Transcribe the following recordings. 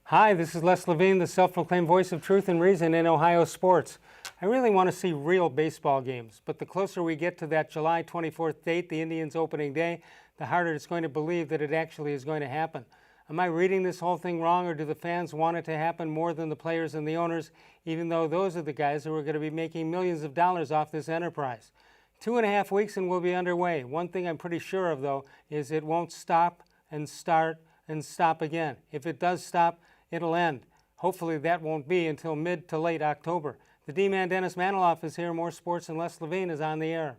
Hi, this is Les Levine, the self-proclaimed voice of truth and reason in Ohio sports. I really want to see real baseball games, but the closer we get to that July 24th date, the Indians' opening day, the harder it's going to believe that it actually is going to happen. Am I reading this whole thing wrong, or do the fans want it to happen more than the players and the owners, even though those are the guys who are going to be making millions of dollars off this enterprise? 2.5 weeks and we'll be underway. One thing I'm pretty sure of, though, is it won't stop and start and stop again. If it does stop, it'll end. Hopefully that won't be until mid to late October. The D-Man Dennis Manoloff is here. More sports and Les Levine is on the air.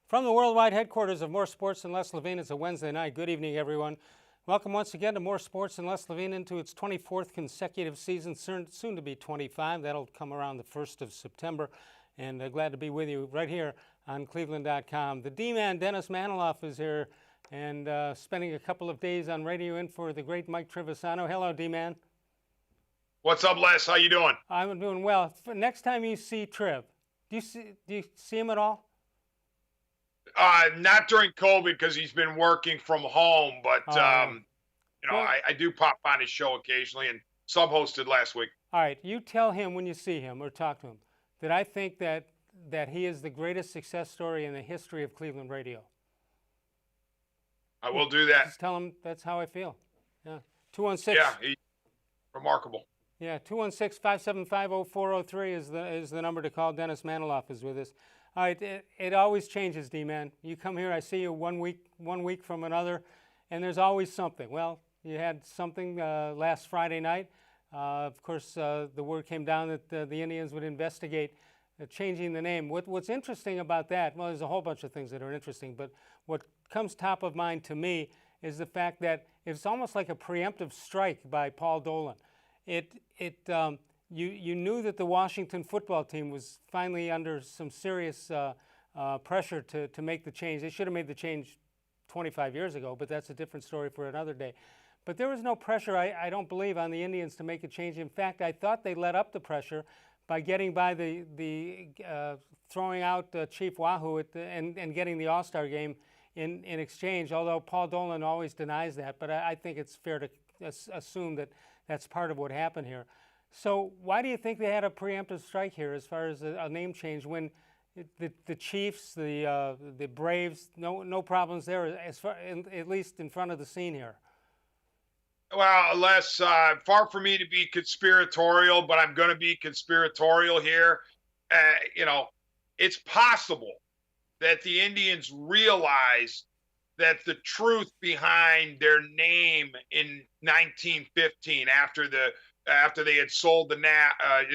From the worldwide headquarters of More Sports and Les Levine, it's a Wednesday night. Good evening, everyone. Welcome once again to More Sports and Les Levine into its 24th consecutive season, soon to be 25. That'll come around the 1st of September. And glad to be with you right here on cleveland.com. The D-Man Dennis Manoloff is here and spending a couple of days on radio in for the great Mike Trevisano. Hello, D-Man. What's up, Les? How you doing? I'm doing well. Next time you see Trev, do you see him at all? Not during COVID because he's been working from home, but I do pop on his show occasionally and sub-hosted last week. All right, you tell him when you see him or talk to him that I think that he is the greatest success story in the history of Cleveland radio. I will do that. Just tell him that's how I feel. Yeah, 216. Yeah, he's remarkable. Yeah, 216-575-0403 is the number to call. Dennis Manoloff is with us. All right, it always changes, D-Man. You come here, I see you one week from another, and there's always something. Well, you had something last Friday night. Of course, the word came down that the Indians would investigate changing the name. What's interesting about that, well, there's a whole bunch of things that are interesting, but what comes top of mind to me is the fact that it's almost like a preemptive strike by Paul Dolan. You knew that the Washington football team was finally under some serious pressure to make the change. They should have made the change 25 years ago, but that's a different story for another day. But there was no pressure, I don't believe, on the Indians to make a change. In fact, I thought they let up the pressure by getting by the throwing out Chief Wahoo and getting the All-Star game in exchange, although Paul Dolan always denies that. But I think it's fair to assume that that's part of what happened here. So why do you think they had a preemptive strike here as far as a name change when the Chiefs, the Braves, no problems there, at least in front of the scene here? Well, Les, far from me to be conspiratorial, but I'm going to be conspiratorial here. It's possible that the Indians realized that the truth behind their name in 1915, after they had sold the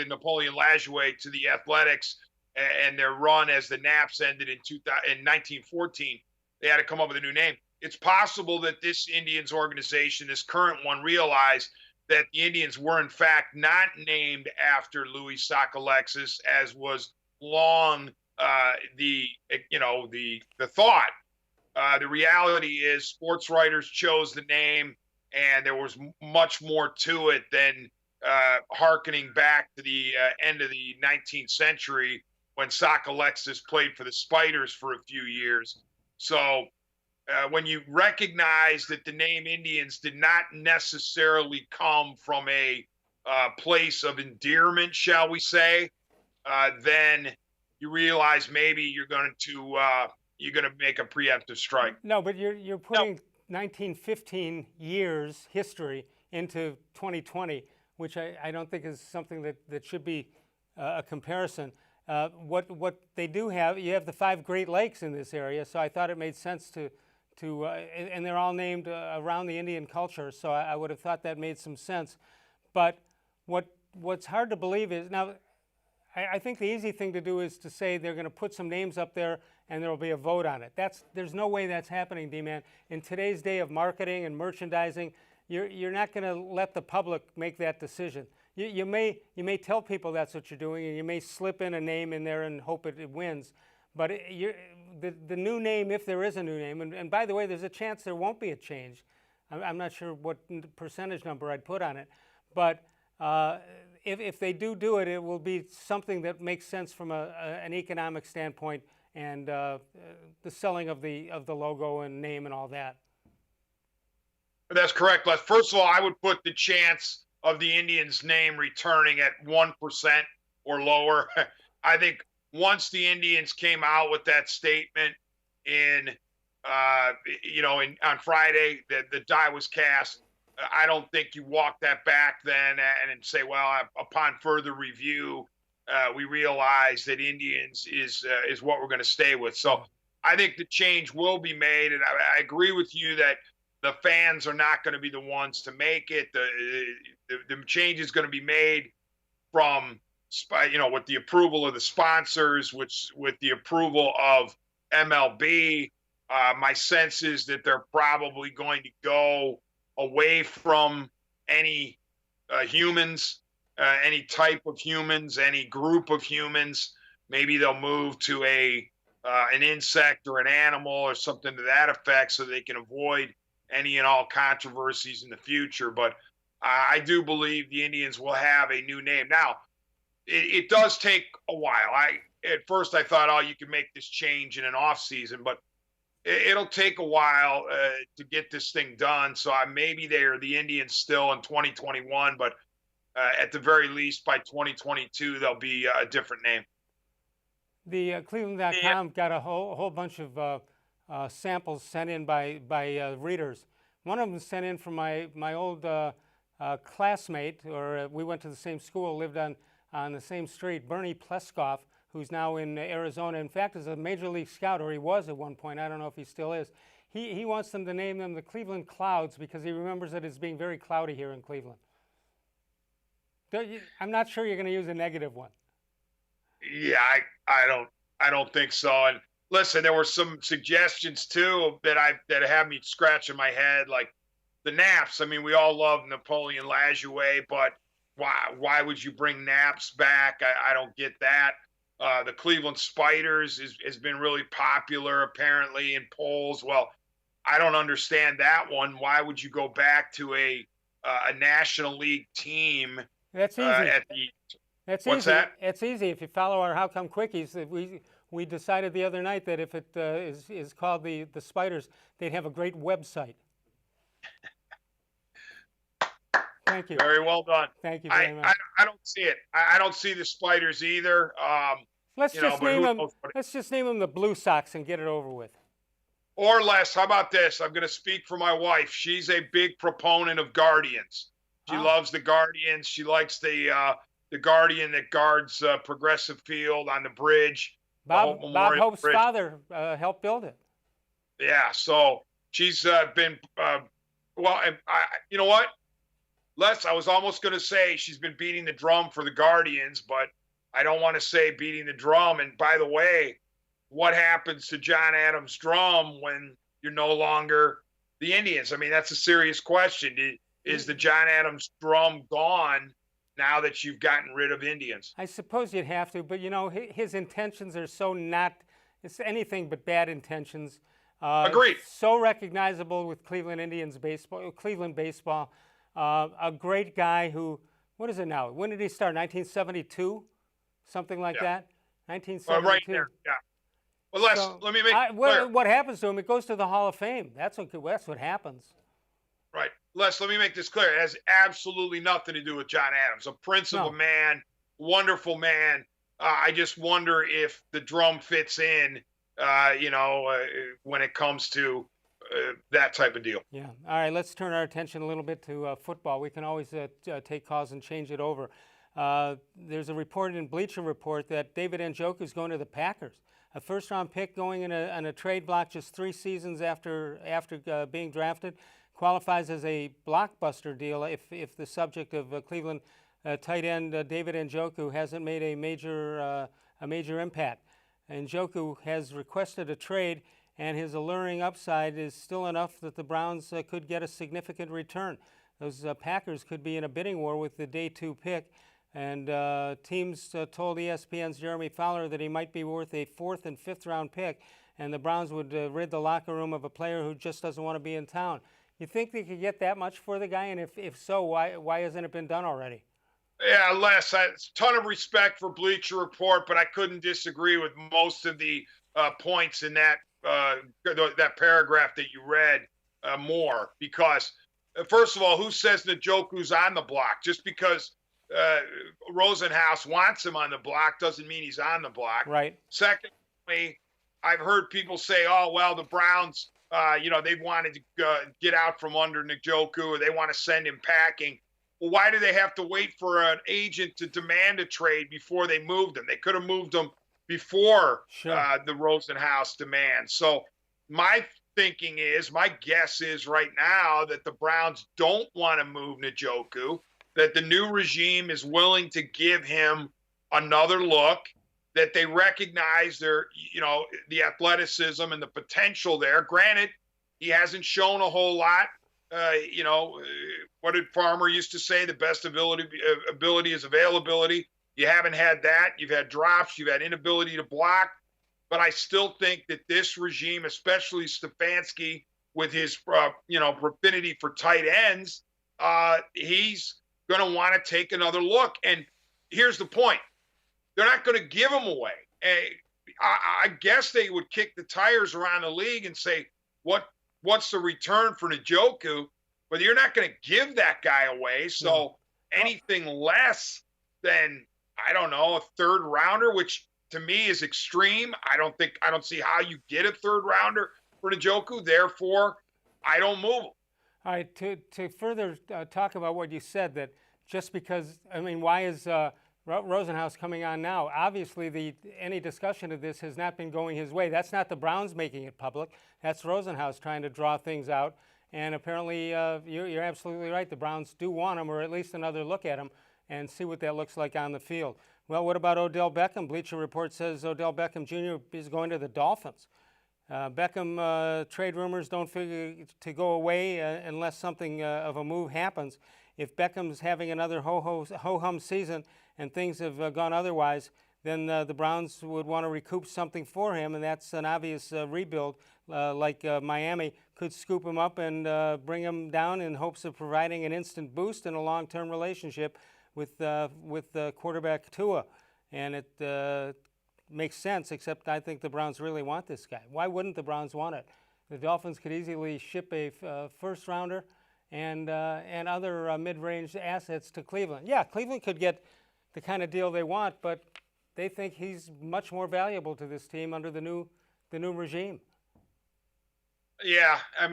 Napoleon Lajoie to the Athletics and their run as the Naps ended in 1914, they had to come up with a new name. It's possible that this Indians organization, this current one, realized that the Indians were in fact not named after Louis Sockalexis, as was long the thought. The reality is sports writers chose the name, and there was much more to it than hearkening back to the end of the 19th century when Sockalexis played for the Spiders for a few years. So when you recognize that the name Indians did not necessarily come from a place of endearment, shall we say, then you realize maybe you're going to make a preemptive strike. No, but you're putting 1915 years history into 2020, which I don't think is something that should be a comparison. What they do have, you have the 5 Great Lakes in this area, so I thought it made sense to and they're all named around the Indian culture, so I would have thought that made some sense. But what's hard to believe is, now, I think the easy thing to do is to say they're going to put some names up there and there will be a vote on it. There's no way that's happening, D-Man. In today's day of marketing and merchandising, you're not going to let the public make that decision. You may tell people that's what you're doing, and you may slip in a name in there and hope it wins. But the new name, if there is a new name, and by the way, there's a chance there won't be a change. I'm not sure what percentage number I'd put on it, but if they do it, it will be something that makes sense from an economic standpoint, and the selling of the logo and name and all that. That's correct, Les. First of all, I would put the chance of the Indians' name returning at 1% or lower. I think once the Indians came out with that statement on Friday, the die was cast. I don't think you walk that back then and say, well, upon further review, we realize that Indians is what we're going to stay with. So I think the change will be made, and I agree with you that the fans are not going to be the ones to make it. The change is going to be made from, with the approval of the sponsors, with the approval of MLB. My sense is that they're probably going to go away from any humans, any type of humans, any group of humans. Maybe they'll move to an insect or an animal or something to that effect, so they can avoid any and all controversies in the future. But I do believe the Indians will have a new name. Now, it does take a while. At first I thought, oh, you can make this change in an off season, but it'll take a while to get this thing done. So maybe the Indians still in 2021, but at the very least by 2022 there'll be a different name. The cleveland.com got a whole bunch of samples sent in by readers. One of them sent in from my old classmate, or we went to the same school, lived on the same street, Bernie Pleskoff, who's now in Arizona. In fact, is a major league scout, or he was at one point. I don't know if he still is. He wants them to name them the Cleveland Clouds because he remembers it as being very cloudy here in Cleveland. I'm not sure you're going to use a negative one. Yeah, I don't think so. And listen, there were some suggestions too that have me scratching my head, like the Naps. I mean, we all love Napoleon Lajoie, but why would you bring Naps back? I don't get that. The Cleveland Spiders has been really popular apparently in polls. Well, I don't understand that one. Why would you go back to a National League team? That's easy. What's easy. that? It's easy. If you follow our How Come Quickies, we decided the other night that if it is called the Spiders, they'd have a great website. Thank you. Very well done. Thank you very much. I don't see it. I don't see the Spiders either. Let's just name them the Blue Sox and get it over with. Or less. How about this? I'm going to speak for my wife. She's a big proponent of Guardians. She loves the Guardians. She likes the Guardian that guards Progressive Field on the bridge. Bob Hope's father helped build it. Yeah, so she's been you know what? Les, I was almost going to say she's been beating the drum for the Guardians, but I don't want to say beating the drum. And by the way, what happens to John Adams' drum when you're no longer the Indians? I mean, that's a serious question. Is the John Adams drum gone now that you've gotten rid of Indians? I suppose you'd have to, but his intentions are so it's anything but bad intentions. Agreed. So recognizable with Cleveland baseball. A great guy who, what is it now? When did he start? 1972? Something like that? 1972. Right there, yeah. Well, let me make it clear. What happens to him? It goes to the Hall of Fame. That's what happens. Right. Les, let me make this clear. It has absolutely nothing to do with John Adams. A principled man, wonderful man. I just wonder if the drum fits in, when it comes to that type of deal. Yeah. All right, let's turn our attention a little bit to football. We can always take calls and change it over. There's a report in Bleacher Report that David Njoku is going to the Packers. A first-round pick going in a trade block just 3 seasons after being drafted. Qualifies as a blockbuster deal if the subject of Cleveland tight end David Njoku hasn't made a major impact. Njoku has requested a trade, and his alluring upside is still enough that the Browns could get a significant return. Those Packers could be in a bidding war with the day 2 pick, and teams told ESPN's Jeremy Fowler that he might be worth a 4th and 5th round pick, and the Browns would rid the locker room of a player who just doesn't want to be in town. You think they could get that much for the guy, and if so, why hasn't it been done already? Yeah, Les, a ton of respect for Bleacher Report, but I couldn't disagree with most of the points in that that paragraph that you read more. Because, first of all, who says Njoku's on the block? Just because Rosenhaus wants him on the block doesn't mean he's on the block. Right. Secondly, I've heard people say, oh, well, the Browns, they wanted to get out from under Njoku, or they want to send him packing. Well, why do they have to wait for an agent to demand a trade before they moved him? They could have moved him before the Rosenhaus demand. So my guess is right now that the Browns don't want to move Njoku, that the new regime is willing to give him another look, that they recognize the athleticism and the potential there. Granted, he hasn't shown a whole lot. What did Farmer used to say? The best ability is availability. You haven't had that. You've had drops. You've had inability to block. But I still think that this regime, especially Stefanski, with his affinity for tight ends, he's going to want to take another look. And here's the point: they're not going to give him away. I guess they would kick the tires around the league and say, what's the return for Njoku? But you're not going to give that guy away. So anything less than, I don't know, a 3rd rounder, which to me is extreme. I don't see how you get a 3rd rounder for Njoku. Therefore, I don't move him. All right, to further talk about what you said, that just because, why is Rosenhaus coming on now? Obviously, any discussion of this has not been going his way. That's not the Browns making it public. That's Rosenhaus trying to draw things out. And apparently, you're absolutely right. The Browns do want him, or at least another look at him, and see what that looks like on the field. Well, what about Odell Beckham? Bleacher Report says Odell Beckham Jr. is going to the Dolphins. Beckham trade rumors don't figure to go away unless something of a move happens. If Beckham's having another ho-hum season and things have gone otherwise, then the Browns would want to recoup something for him, and that's an obvious rebuild, like Miami could scoop him up and bring him down in hopes of providing an instant boost in a long-term relationship with quarterback Tua. And it makes sense, except I think the Browns really want this guy. Why wouldn't the Browns want it? The Dolphins could easily ship a 1st rounder and other mid-range assets to Cleveland. Yeah, Cleveland could get the kind of deal they want, but they think he's much more valuable to this team under the new regime. Yeah, I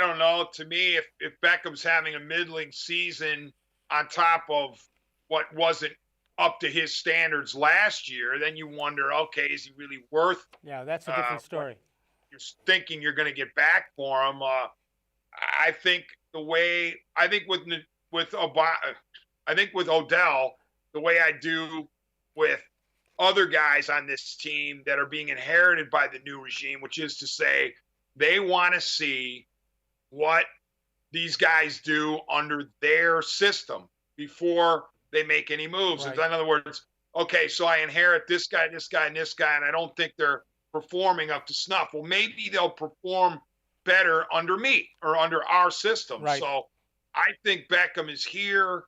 don't know. To me, if Beckham's having a middling season on top of what wasn't up to his standards last year, then you wonder, okay, is he really worth? Yeah, that's a different story. You're thinking you're going to get back for him. I think with Odell, the way I do with other guys on this team that are being inherited by the new regime, which is to say they want to see what these guys do under their system before they make any moves. Right. In other words, okay, so I inherit this guy, and this guy, and I don't think they're performing up to snuff. Well, maybe they'll perform better under me or under our system. Right. So I think Beckham is here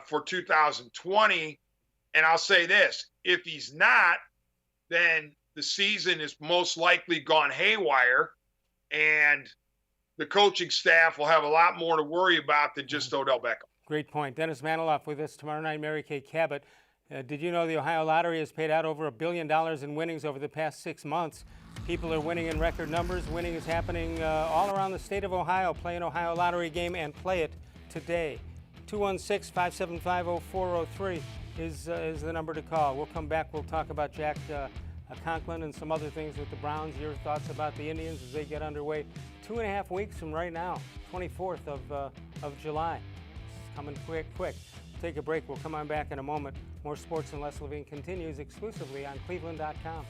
for 2020. And I'll say this, if he's not, then the season is most likely gone haywire, and the coaching staff will have a lot more to worry about than just Odell Beckham. Great point. Dennis Manoloff with us tomorrow night. Mary Kay Cabot. Did you know the Ohio Lottery has paid out over $1 billion in winnings over the past 6 months? People are winning in record numbers. Winning is happening all around the state of Ohio. Play an Ohio Lottery game and play it today. 216-575-0403 is the number to call. We'll come back. We'll talk about Jack Conklin and some other things with the Browns. Your thoughts about the Indians as they get underway 2.5 weeks from right now, 24th of July. It's coming quick. Take a break. We'll come on back in a moment. More Sports and Les Levine continues exclusively on cleveland.com.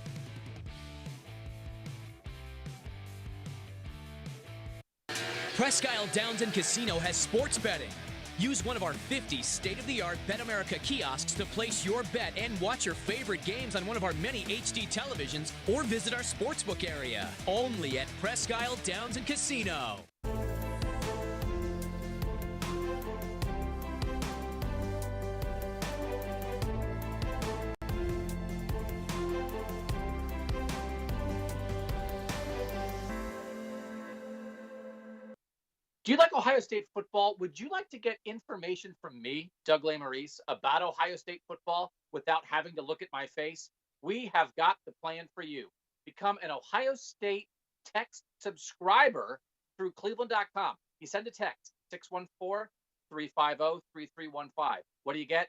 Presque Isle Downs and Casino has sports betting. Use one of our 50 state-of-the-art Bet America kiosks to place your bet and watch your favorite games on one of our many HD televisions or visit our sportsbook area. Only at Presque Isle Downs and Casino. Do you like Ohio State football? Would you like to get information from me, Doug Lesmerises, about Ohio State football without having to look at my face? We have got the plan for you. Become an Ohio State text subscriber through cleveland.com. You send a text, 614-350-3315. What do you get?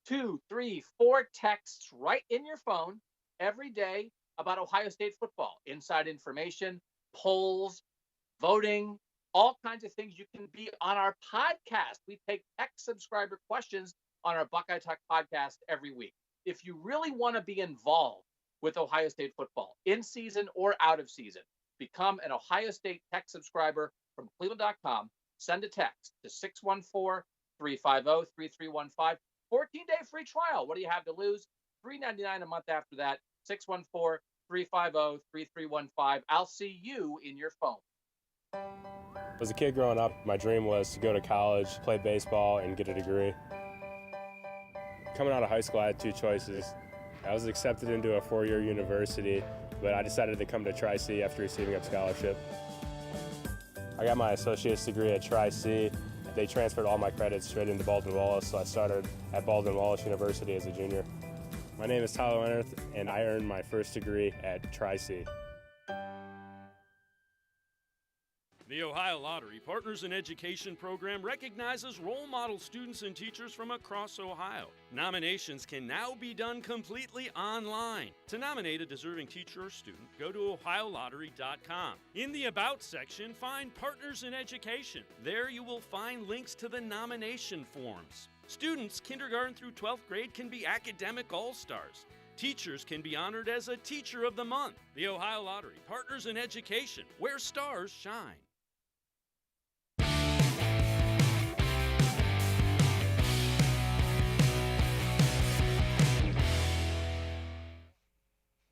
2, 3, 4 texts right in your phone every day about Ohio State football. Inside information, polls, voting, all kinds of things. You can be on our podcast. We take text subscriber questions on our Buckeye Talk podcast every week. If you really want to be involved with Ohio State football, in season or out of season, become an Ohio State text subscriber from cleveland.com. Send a text to 614-350-3315. 14-day free trial. What do you have to lose? $3.99 a month after that. 614-350-3315. I'll see you in your phone. As a kid growing up, my dream was to go to college, play baseball, and get a degree. Coming out of high school, I had two choices. I was accepted into a 4-year university, but I decided to come to Tri-C after receiving a scholarship. I got my associate's degree at Tri-C. They transferred all my credits straight into Baldwin-Wallace, so I started at Baldwin-Wallace University as a junior. My name is Tyler Leonard, and I earned my first degree at Tri-C. The Ohio Lottery Partners in Education program recognizes role model students and teachers from across Ohio. Nominations can now be done completely online. To nominate a deserving teacher or student, go to ohiolottery.com. In the About section, find Partners in Education. There you will find links to the nomination forms. Students kindergarten through 12th grade can be academic all-stars. Teachers can be honored as a Teacher of the Month. The Ohio Lottery Partners in Education, where stars shine.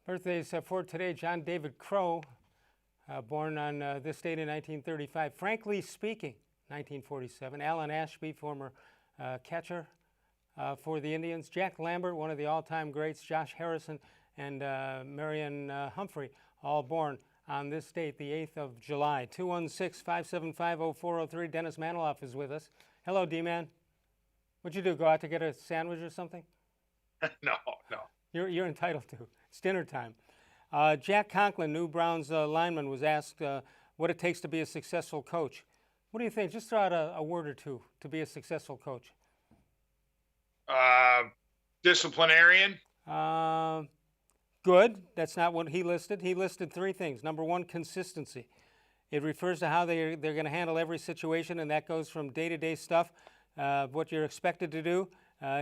Birthdays for today, John David Crow, born on this date in 1935. Frankly Speaking, 1947. Alan Ashby, former catcher for the Indians. Jack Lambert, one of the all-time greats. Josh Harrison and Marion Humphrey, all born on this date, the 8th of July. 216-575-0403. Dennis Manoloff is with us. Hello, D-Man. What'd you do, go out to get a sandwich or something? No. You're entitled to. It's dinner time. Jack Conklin, New Browns lineman, was asked what it takes to be a successful coach. What do you think? Just throw out a word or two to be a successful coach. Disciplinarian. Good. That's not what he listed. He listed 3 things. Number 1, consistency. It refers to how they're going to handle every situation, and that goes from day-to-day stuff, what you're expected to do.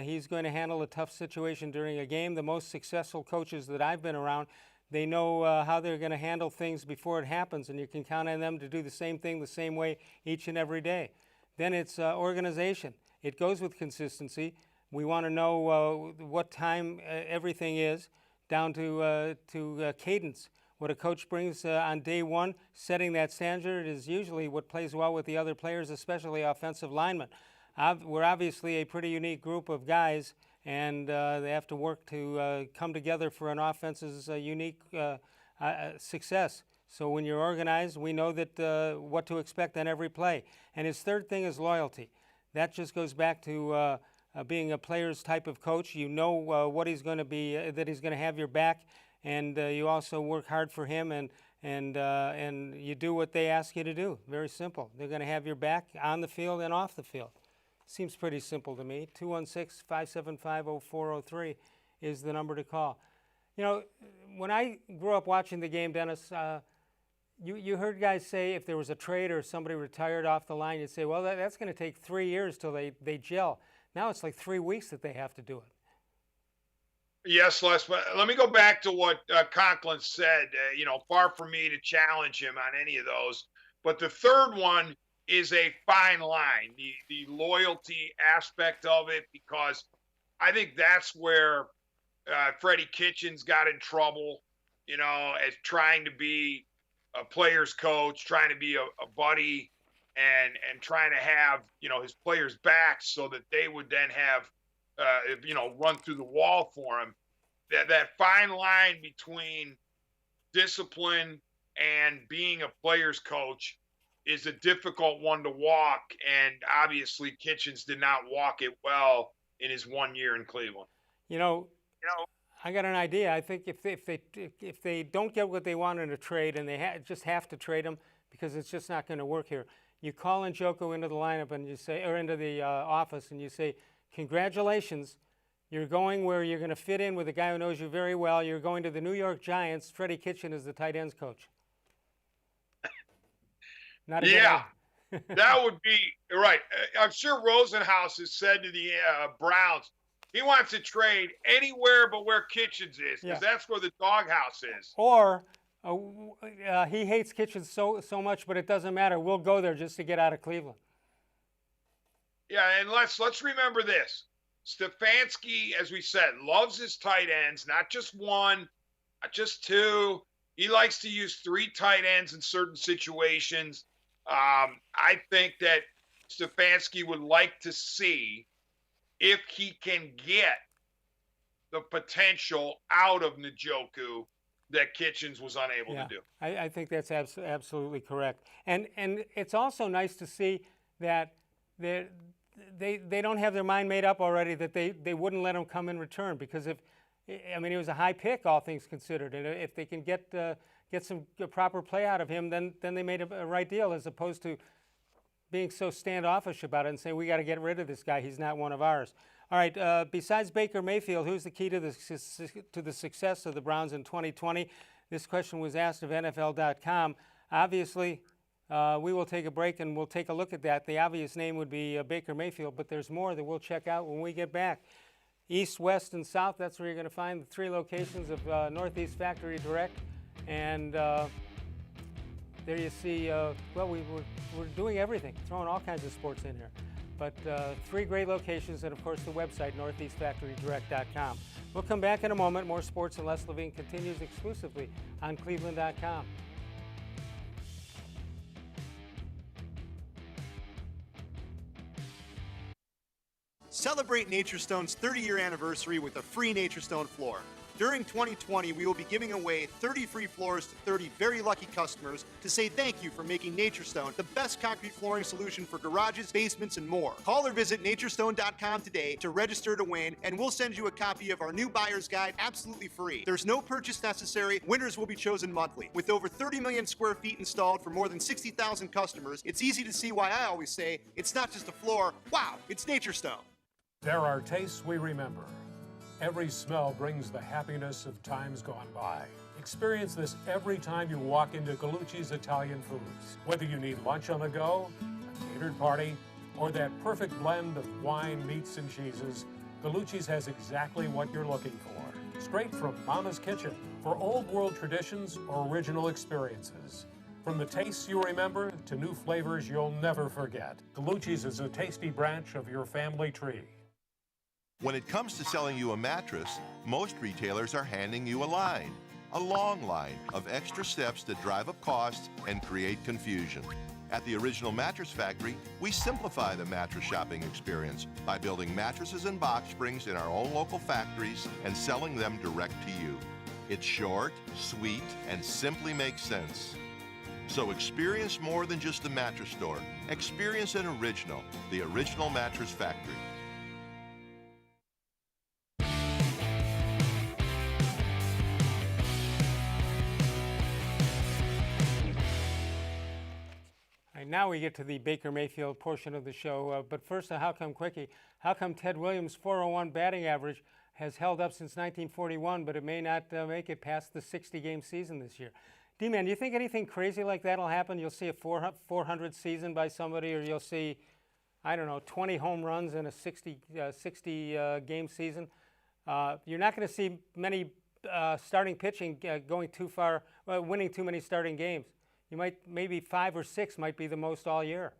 He's going to handle a tough situation during a game. The most successful coaches that I've been around, they know how they're going to handle things before it happens, and you can count on them to do the same thing the same way each and every day. Then it's organization. It goes with consistency. We want to know what time everything is, down to cadence. What a coach brings on day one, setting that standard is usually what plays well with the other players, especially offensive linemen. We're obviously a pretty unique group of guys, and they have to work to come together for an offense's unique success. So when you're organized, we know that what to expect on every play. And his third thing is loyalty. That just goes back to being a player's type of coach. You know what he's going to be, that he's going to have your back, and you also work hard for him, and you do what they ask you to do. Very simple. They're going to have your back on the field and off the field. Seems pretty simple to me. 216-575-0403 is the number to call. You know, when I grew up watching the game, Dennis, you heard guys say if there was a trade or somebody retired off the line, you'd say, well, that's going to take 3 years till they gel. Now it's like 3 weeks that they have to do it. Yes, Les, but let me go back to what Conklin said. Far from me to challenge him on any of those. But the third one is a fine line, the loyalty aspect of it, because I think that's where Freddie Kitchens got in trouble, as trying to be a player's coach, trying to be a buddy, and trying to have his players back so that they would then have run through the wall for him. That fine line between discipline and being a player's coach is a difficult one to walk, and obviously Kitchens did not walk it well in his 1 year in Cleveland. I got an idea. I think if they don't get what they want in a trade, and they just have to trade him because it's just not going to work here, you call Njoku into the lineup and you say, or into the office, and you say, "Congratulations, you're going where you're going to fit in with a guy who knows you very well. You're going to the New York Giants. Freddie Kitchens is the tight ends coach." Not a good idea. That would be right. I'm sure Rosenhaus has said to the Browns, he wants to trade anywhere but where Kitchens is, because that's where the doghouse is. Or he hates Kitchens so much, but it doesn't matter. We'll go there just to get out of Cleveland. Yeah, and let's remember this. Stefanski, as we said, loves his tight ends, not just one, not just two. He likes to use 3 tight ends in certain situations. I think that Stefanski would like to see if he can get the potential out of Njoku that Kitchens was unable to do. I think that's absolutely correct. And it's also nice to see that they don't have their mind made up already that they wouldn't let him come in return, because he was a high pick, all things considered, and if they can get some proper play out of him, then they made a right deal, as opposed to being so standoffish about it and saying, we got to get rid of this guy, he's not one of ours. All right, besides Baker Mayfield, who's the key to the success of the Browns in 2020? This question was asked of NFL.com. Obviously, we will take a break and we'll take a look at that. The obvious name would be Baker Mayfield, but there's more that we'll check out when we get back. East, West, and South, that's where you're going to find the 3 locations of Northeast Factory Direct. And there you see, we're doing everything, throwing all kinds of sports in here. But 3 great locations, and of course the website, northeastfactorydirect.com. We'll come back in a moment. More sports, and Les Levine continues exclusively on cleveland.com. Celebrate Naturestone's 30-year anniversary with a free Naturestone floor. During 2020, we will be giving away 30 free floors to 30 very lucky customers to say thank you for making Naturestone the best concrete flooring solution for garages, basements, and more. Call or visit naturestone.com today to register to win, and we'll send you a copy of our new buyer's guide absolutely free. There's no purchase necessary. Winners will be chosen monthly. With over 30 million square feet installed for more than 60,000 customers, it's easy to see why I always say it's not just a floor. Wow, it's Naturestone. There are tastes we remember. Every smell brings the happiness of times gone by. Experience this every time you walk into Gallucci's Italian Foods. Whether you need lunch on the go, a catered party, or that perfect blend of wine, meats, and cheeses, Gallucci's has exactly what you're looking for. Straight from Mama's Kitchen for old world traditions or original experiences. From the tastes you remember to new flavors you'll never forget, Gallucci's is a tasty branch of your family tree. When it comes to selling you a mattress, most retailers are handing you a long line of extra steps that drive up costs and create confusion. At the Original Mattress Factory, we simplify the mattress shopping experience by building mattresses and box springs in our own local factories and selling them direct to you. It's short, sweet, and simply makes sense. So experience more than just a mattress store. Experience an original, the Original Mattress Factory. Now we get to the Baker Mayfield portion of the show. But first, how come quickie? How come Ted Williams' .401 batting average has held up since 1941, but it may not make it past the 60-game season this year? D-Man, do you think anything crazy like that will happen? You'll see a 400 season by somebody, or you'll see, I don't know, 20 home runs in a 60-game season? You're not going to see many starting pitching going too far, winning too many starting games. You might, maybe 5 or 6 might be the most all year.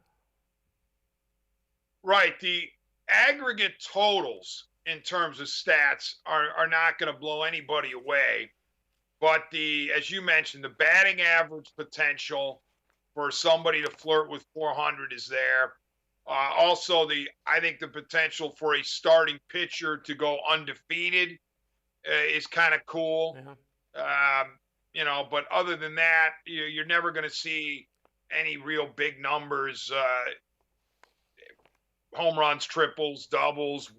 Right. The aggregate totals in terms of stats are not going to blow anybody away. But as you mentioned, the batting average potential for somebody to flirt with 400 is there. Also, I think the potential for a starting pitcher to go undefeated is kind of cool. Yeah. But other than that, you're never going to see any real big numbers, home runs, triples, doubles,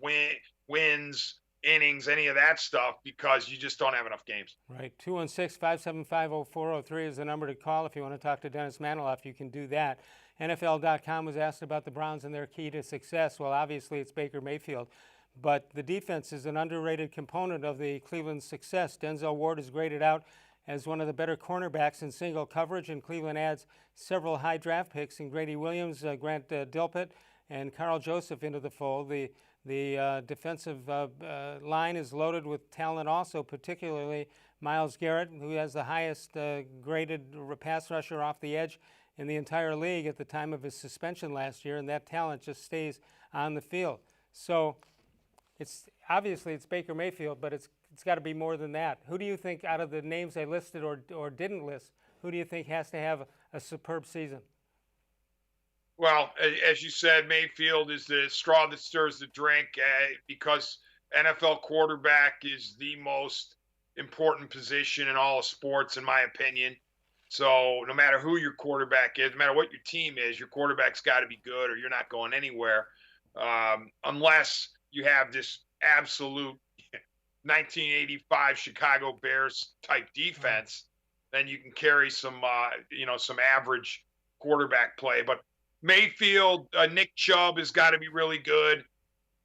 wins, innings, any of that stuff, because you just don't have enough games. Right. 216-575-0403 is the number to call if you want to talk to Dennis Manoloff. You can do that. NFL.com was asked about the Browns and their key to success. Well, obviously it's Baker Mayfield, but the defense is an underrated component of the Cleveland's success. Denzel Ward is graded out as one of the better cornerbacks in single coverage, and Cleveland adds several high draft picks in Grady Williams, Grant Delpit, and Carl Joseph into the fold. The defensive line is loaded with talent also, particularly Myles Garrett, who has the highest graded pass rusher off the edge in the entire league at the time of his suspension last year, and that talent just stays on the field. So it's Baker Mayfield, but it's got to be more than that. Who do you think, out of the names I listed or didn't list, who do you think has to have a superb season? Well, as you said, Mayfield is the straw that stirs the drink, because NFL quarterback is the most important position in all of sports, in my opinion. So no matter who your quarterback is, no matter what your team is, your quarterback's got to be good or you're not going anywhere, unless you have this absolute 1985 Chicago Bears type defense. Then you can carry some average quarterback play. But Mayfield, Nick Chubb has got to be really good.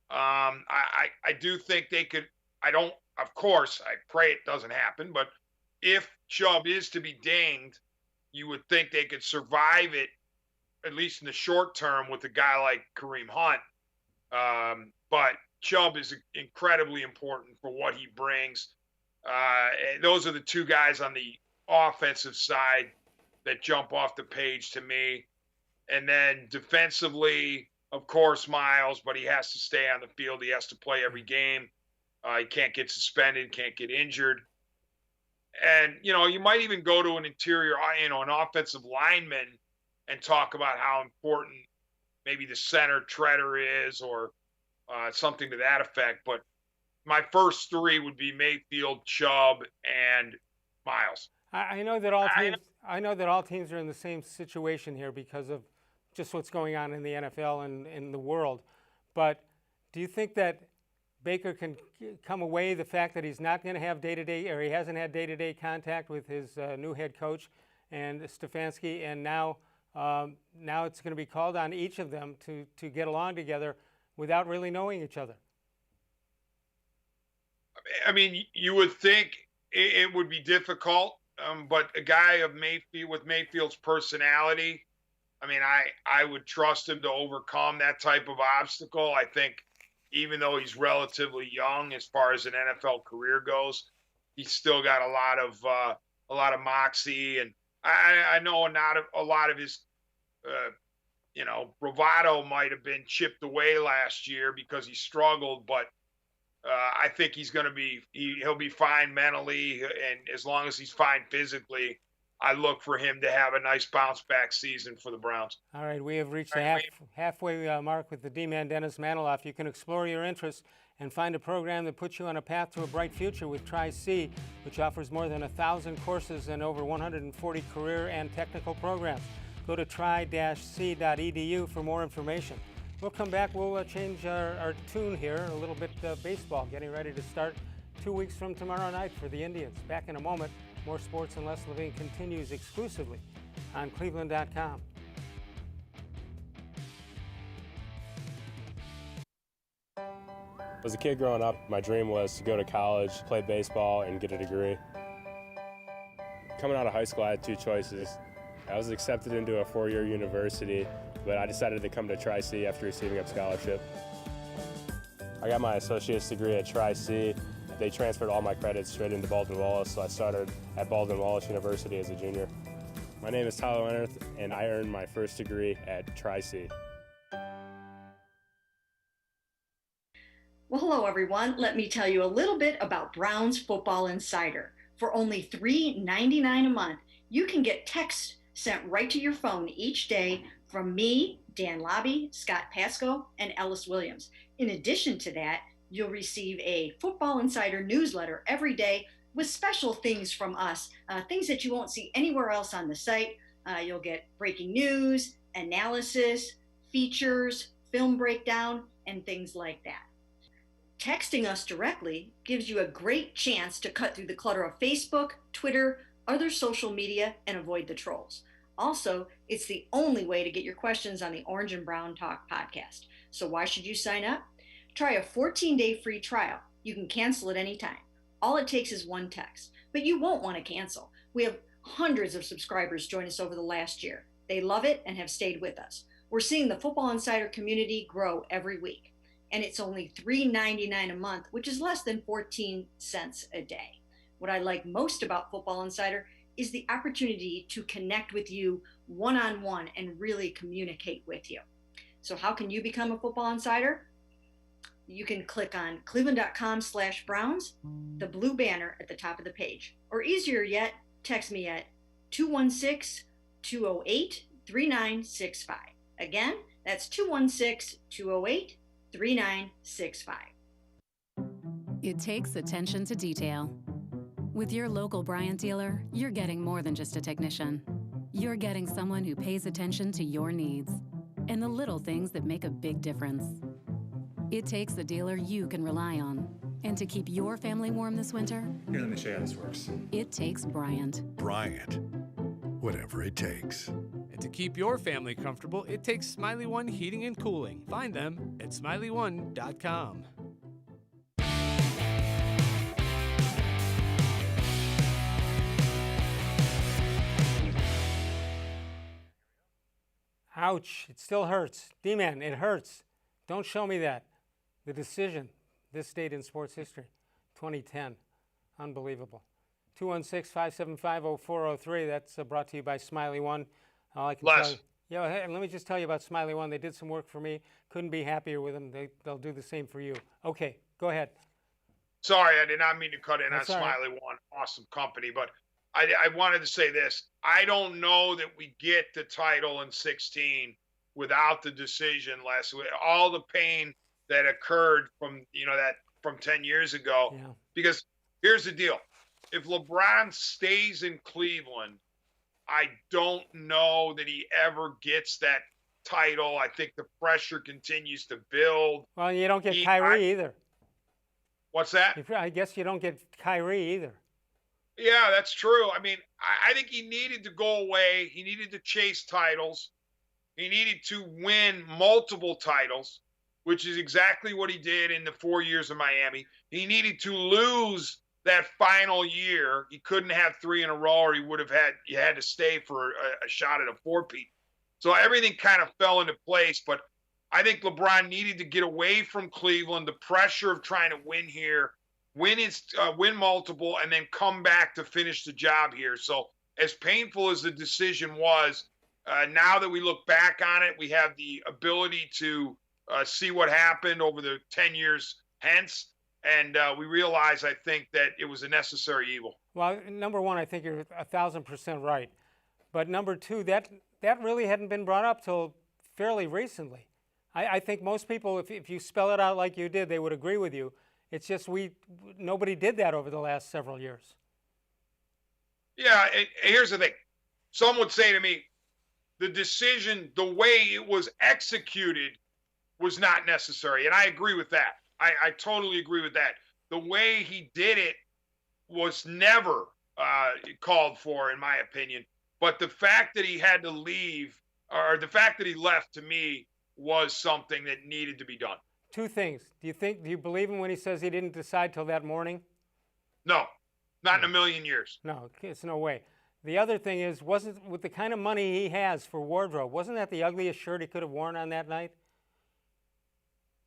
I do think they could. Of course, I pray it doesn't happen, but if Chubb is to be dinged, you would think they could survive it, at least in the short term, with a guy like Kareem Hunt. But Chubb is incredibly important for what he brings. Those are the two guys on the offensive side that jump off the page to me. And then defensively, of course, Myles, but he has to stay on the field. He has to play every game. He can't get suspended, can't get injured. And, you might even go to an an offensive lineman and talk about how important maybe the center treader is, or something to that effect. But my first three would be Mayfield, Chubb, and Myles. I know that all teams are in the same situation here because of just what's going on in the NFL and in the world. But do you think that Baker can come away the fact that he's not going to have day-to-day, or he hasn't had day-to-day contact with his new head coach and Stefanski, and now it's going to be called on each of them to get along together without really knowing each other? I mean, you would think it would be difficult, but a guy with Mayfield's personality, I mean, I would trust him to overcome that type of obstacle. I think even though he's relatively young as far as an NFL career goes, he's still got a lot of moxie, and I know not a lot of his bravado might have been chipped away last year because he struggled, but I think he'll be fine mentally, and as long as he's fine physically, I look for him to have a nice bounce back season for the Browns. All right, we have reached the halfway mark with the D-Man Dennis Manoloff. You can explore your interests and find a program that puts you on a path to a bright future with Tri-C, which offers more than 1,000 courses and over 140 career and technical programs. Go to tri-c.edu for more information. We'll come back. We'll change our tune here a little bit. Baseball getting ready to start 2 weeks from tomorrow night for the Indians. Back in a moment. More sports and Les Levine continues exclusively on cleveland.com. As a kid growing up, my dream was to go to college, play baseball, and get a degree. Coming out of high school, I had two choices. I was accepted into a 4-year university, but I decided to come to Tri-C after receiving a scholarship. I got my associate's degree at Tri-C. They transferred all my credits straight into Baldwin-Wallace, so I started at Baldwin-Wallace University as a junior. My name is Tyler Leonard, and I earned my first degree at Tri-C. Hello, everyone. Let me tell you a little bit about Brown's Football Insider. For only $3.99 a month, you can get texts sent right to your phone each day from me, Dan Lobby, Scott Pasco, and Ellis Williams. In addition to that, you'll receive a Football Insider newsletter every day with special things from us, things that you won't see anywhere else on the site. You'll get breaking news, analysis, features, film breakdown, and things like that. Texting us directly gives you a great chance to cut through the clutter of Facebook, Twitter, other social media, and avoid the trolls. Also, it's the only way to get your questions on the Orange and Brown Talk podcast. So why should you sign up? Try a 14-day free trial. You can cancel at any time. All it takes is one text, but you won't want to cancel. We have hundreds of subscribers join us over the last year. They love it and have stayed with us. We're seeing the Football Insider community grow every week. And it's only $3.99 a month, which is less than 14 cents a day. What I like most about Football Insider is the opportunity to connect with you one-on-one and really communicate with you. So how can you become a Football Insider? You can click on cleveland.com/Browns, the blue banner at the top of the page. Or easier yet, text me at 216-208-3965. Again, that's 216-208-3965. It takes attention to detail. With your local Bryant dealer, you're getting more than just a technician. You're getting someone who pays attention to your needs and the little things that make a big difference. It takes a dealer you can rely on. And to keep your family warm this winter, here, let me show you how this works. It takes Bryant. Bryant, whatever it takes. And to keep your family comfortable, it takes Smiley One Heating and Cooling. Find them at smiley1.com. Ouch, it still hurts. D-Man, it hurts. Don't show me that. The decision, this date in sports history, 2010. Unbelievable. 216-575-0403. That's brought to you by Smiley One. All I can tell you, hey, let me just tell you about Smiley One. They did some work for me. Couldn't be happier with them. They'll do the same for you. Okay, go ahead. Sorry, I did not mean to cut in That's on all right. Smiley One. Awesome company. But I wanted to say this. I don't know that we get the title in 16 without the decision last week. All the pain that occurred from 10 years ago. Yeah. Because here's the deal. If LeBron stays in Cleveland, I don't know that he ever gets that title. I think the pressure continues to build. Well, you don't get Kyrie either. What's that? I guess you don't get Kyrie either. Yeah, that's true. I mean, I think he needed to go away. He needed to chase titles. He needed to win multiple titles, which is exactly what he did in the 4 years of Miami. He needed to lose that final year. He couldn't have three in a row, or you had to stay for a shot at a four-peat. So everything kind of fell into place. But I think LeBron needed to get away from Cleveland, the pressure of trying to win here, win multiple, and then come back to finish the job here. So as painful as the decision was, now that we look back on it, we have the ability to see what happened over the 10 years hence. And we realize, I think, that it was a necessary evil. Well, number one, I think you're 1,000% right. But number two, that really hadn't been brought up till fairly recently. I think most people, if you spell it out like you did, they would agree with you. It's just nobody did that over the last several years. Yeah, here's the thing. Some would say to me, the decision, the way it was executed was not necessary. And I agree with that. I totally agree with that. The way he did it was never called for, in my opinion. But the fact that he had to leave, or the fact that he left, to me, was something that needed to be done. Two things. Do you believe him when he says he didn't decide till that morning? No, not in a million years. No, it's no way. The other thing is, wasn't with the kind of money he has for wardrobe, wasn't that the ugliest shirt he could have worn on that night?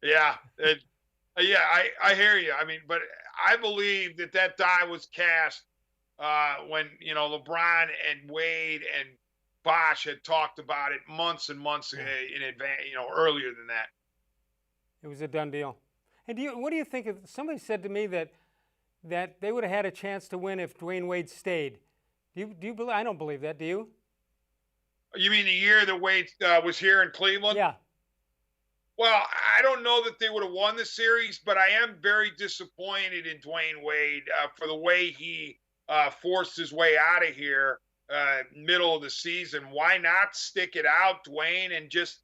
Yeah, I hear you. I mean, but I believe that die was cast when LeBron and Wade and Bosh had talked about it months and months in advance, earlier than that. It was a done deal. Hey, what do you think of? Somebody said to me that they would have had a chance to win if Dwayne Wade stayed. Do you believe? I don't believe that. Do you? You mean the year that Wade was here in Cleveland? Yeah. Well, I don't know that they would have won the series, but I am very disappointed in Dwayne Wade for the way he forced his way out of here middle of the season. Why not stick it out, Dwayne, and just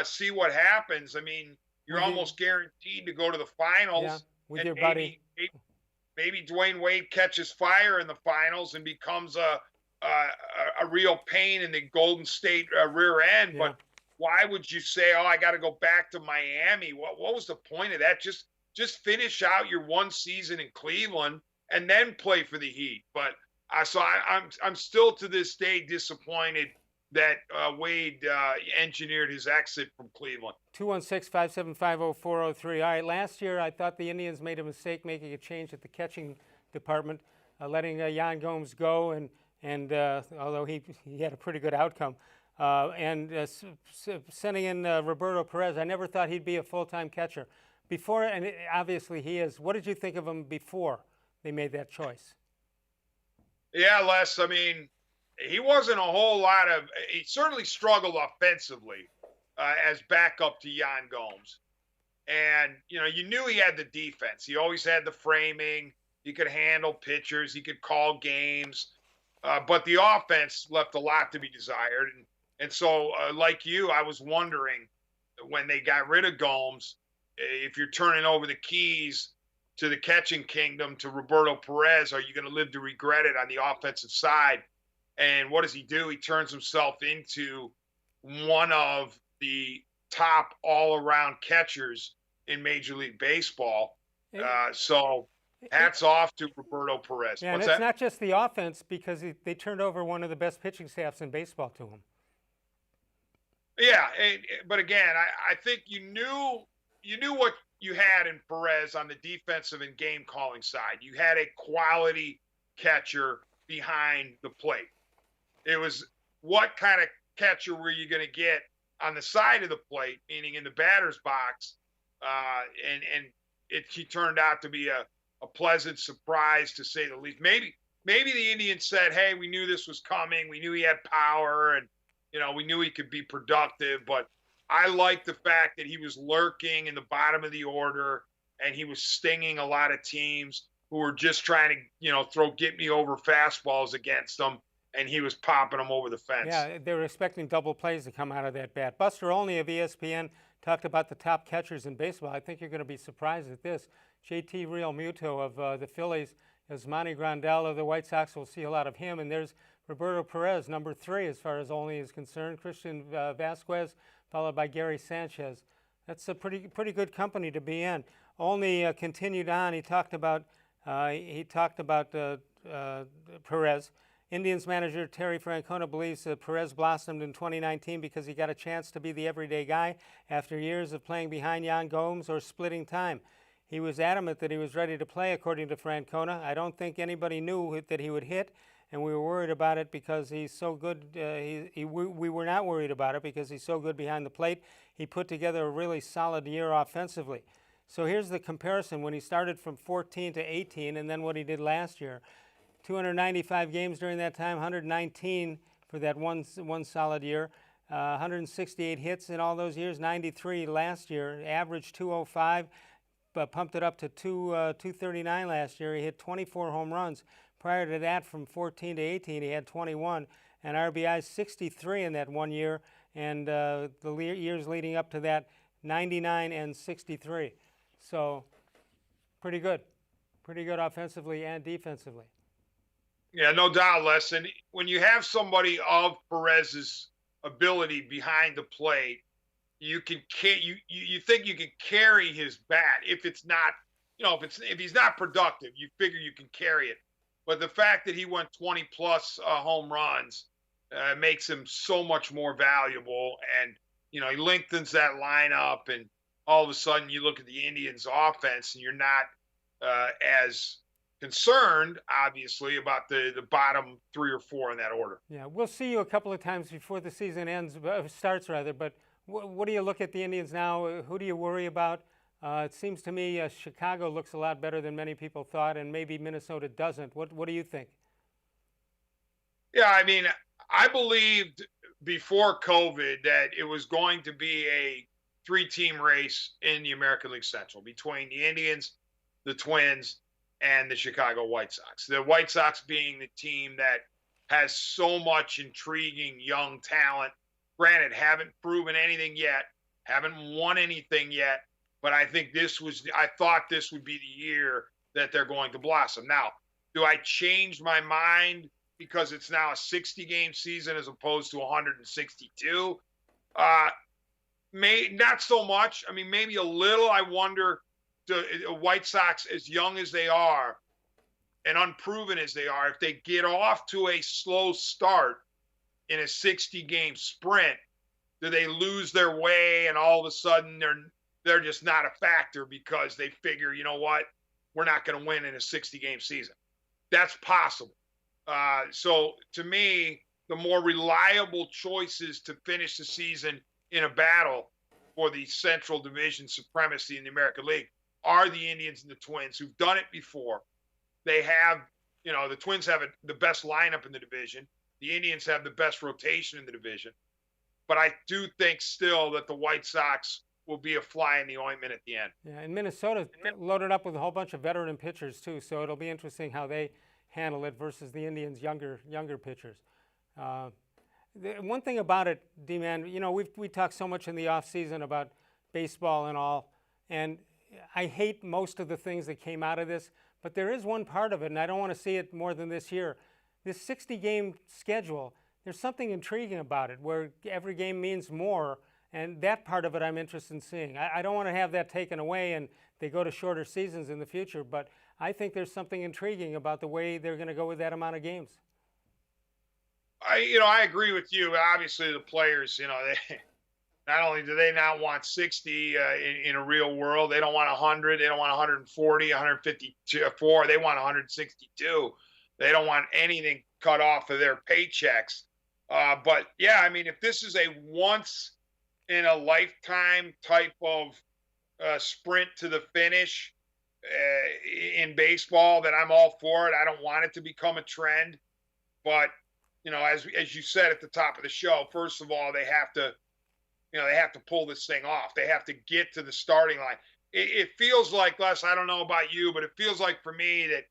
see what happens? I mean, you're almost guaranteed to go to the finals. Yeah, with and your buddy. Maybe Dwayne Wade catches fire in the finals and becomes a real pain in the Golden State rear end. Yeah. But why would you say, "Oh, I got to go back to Miami"? What was the point of that? Just finish out your one season in Cleveland and then play for the Heat. But I'm still to this day disappointed that Wade engineered his exit from Cleveland. 216-575-0403. All right, last year I thought the Indians made a mistake making a change at the catching department, letting Yan Gomes go, and although he had a pretty good outcome, and sending in Roberto Perez. I never thought he'd be a full-time catcher. Before, and obviously he is. What did you think of him before they made that choice? Yeah, Les, I mean, he wasn't a whole lot of – he certainly struggled offensively as backup to Yan Gomes. And, you know, you knew he had the defense. He always had the framing. He could handle pitchers. He could call games. But the offense left a lot to be desired. And so, like you, I was wondering when they got rid of Gomes, if you're turning over the keys to the catching kingdom to Roberto Perez, are you going to live to regret it on the offensive side? And what does he do? He turns himself into one of the top all-around catchers in Major League Baseball. So hats off to Roberto Perez. Yeah, and it's not just the offense, because they turned over one of the best pitching staffs in baseball to him. Yeah, but again, I think you knew what you had in Perez on the defensive and game calling side. You had a quality catcher behind the plate. It was what kind of catcher were you going to get on the side of the plate, meaning in the batter's box, and he turned out to be a pleasant surprise, to say the least. Maybe the Indians said, "Hey, we knew this was coming. We knew he had power, and we knew he could be productive." But I like the fact that he was lurking in the bottom of the order, and he was stinging a lot of teams who were just trying to, throw get-me-over fastballs against him, and he was popping them over the fence. Yeah, they were expecting double plays to come out of that bat. Buster Olney of ESPN talked about the top catchers in baseball. I think you're going to be surprised at this. JT Realmuto of the Phillies, Yasmani Grandal of the White Sox. We'll see a lot of him. And there's Roberto Perez, number 3 as far as Olney is concerned. Christian Vasquez, followed by Gary Sanchez. That's a pretty good company to be in. Olney continued on. He talked about Perez. Indians manager Terry Francona believes that Perez blossomed in 2019 because he got a chance to be the everyday guy after years of playing behind Yan Gomes or splitting time. He was adamant that he was ready to play, according to Francona. I don't think anybody knew that he would hit, and we were worried about it because he's so good. We were not worried about it because he's so good behind the plate. He put together a really solid year offensively. So here's the comparison when he started from 14 to 18 and then what he did last year. 295 games during that time, 119 for that one solid year, 168 hits in all those years, 93 last year, averaged 205, but pumped it up to 239 last year. He hit 24 home runs. Prior to that, from 14 to 18, he had 21, and RBI 63 in that 1 year, and the years leading up to that, 99 and 63. So pretty good offensively and defensively. Yeah, no doubt, Les. And when you have somebody of Perez's ability behind the plate, you think you can carry his bat. If it's not, if he's not productive, you figure you can carry it. But the fact that he went 20 plus home runs makes him so much more valuable. And he lengthens that lineup. And all of a sudden, you look at the Indians' offense, and you're not as concerned, obviously, about the bottom 3 or 4 in that order. Yeah, we'll see you a couple of times before the season starts. But what do you look at the Indians now? Who do you worry about? It seems to me Chicago looks a lot better than many people thought, and maybe Minnesota doesn't. What do you think? Yeah, I mean, I believed before COVID that it was going to be a three-team race in the American League Central between the Indians, the Twins, and the Chicago White Sox. The White Sox being the team that has so much intriguing young talent. Granted, haven't proven anything yet, haven't won anything yet, but I thought this would be the year that they're going to blossom. Now, do I change my mind because it's now a 60-game season as opposed to 162? Not so much. I mean, maybe a little. I wonder, the White Sox, as young as they are and unproven as they are, if they get off to a slow start in a 60-game sprint, do they lose their way and all of a sudden they're just not a factor because they figure, you know what, we're not going to win in a 60-game season? That's possible. So to me, the more reliable choices to finish the season in a battle for the Central Division supremacy in the American League are the Indians and the Twins, who've done it before. They have, the Twins have the best lineup in the division. The Indians have the best rotation in the division. But I do think still that the White Sox will be a fly in the ointment at the end. Yeah, and Minnesota loaded up with a whole bunch of veteran pitchers too, so it'll be interesting how they handle it versus the Indians' younger pitchers. One thing about it, D-Man, we talked so much in the off season about baseball and all, and I hate most of the things that came out of this, but there is one part of it, and I don't want to see it more than this year. This 60-game schedule, there's something intriguing about it, where every game means more, and that part of it I'm interested in seeing. I don't want to have that taken away and they go to shorter seasons in the future, but I think there's something intriguing about the way they're going to go with that amount of games. I agree with you. Obviously, the players, they not only do they not want 60 in a real world, they don't want 100, they don't want 140, 154, they want 162. They don't want anything cut off of their paychecks. But yeah, I mean, if this is a once in a lifetime type of sprint to the finish in baseball, then I'm all for it. I don't want it to become a trend, but as you said at the top of the show, first of all, they have to pull this thing off. They have to get to the starting line. It feels like, Les, I don't know about you, but it feels like for me that